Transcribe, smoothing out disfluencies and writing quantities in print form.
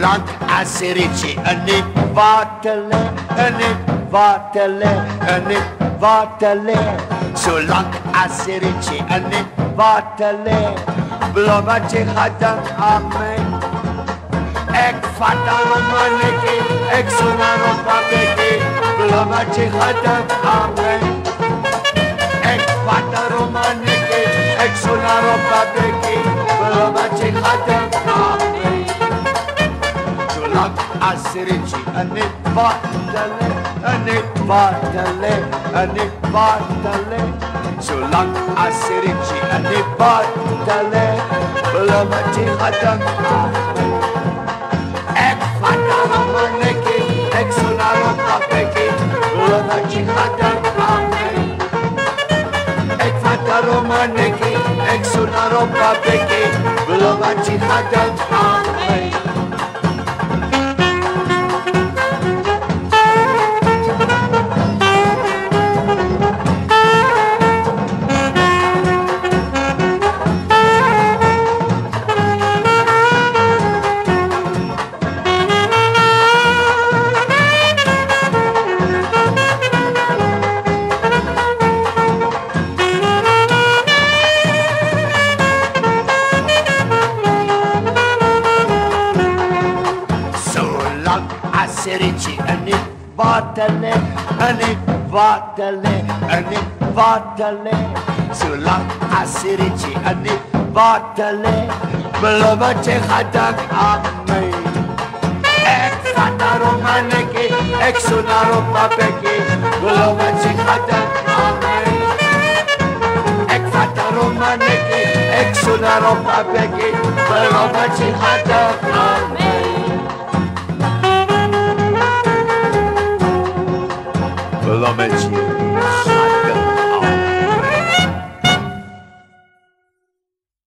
Zolang as ritje in het water lê, in het water lê, in het water lê. Zolang as ritje in het water lê, blommetje gaat dan aan my. Ek vat daarom een nekkie, ek soen daarop een bekkie, blommetje gaat dan aan my. Ek vat daarom een nekkie, ek soen daarop een bekkie, blommetje gaat dan aan my. Zolang as ritje in het water lê, in het water lê, in het water lê. Zolang as ritje in het water lê, blommetje gaat dan aan my. Ek vat daarom een nekkie, ek soen daarop een bekkie, blommetje gaat dan aan my. Ek vat daarom een nekkie, ek soen daarop een bekkie, blommetje gaat dan aan my. As ritje in het water lê, in het water lê, in het water lê. Zolang as ritje in het water lê, blommetje gaat dan aan my. Ek vat daarom een nekkie, ek soen daarop een bekkie, blommetje gaat dan aan my. Ek vat daarom een nekkie, ek soen daarop een bekkie, blommetje gaat dan aan my. Blommetje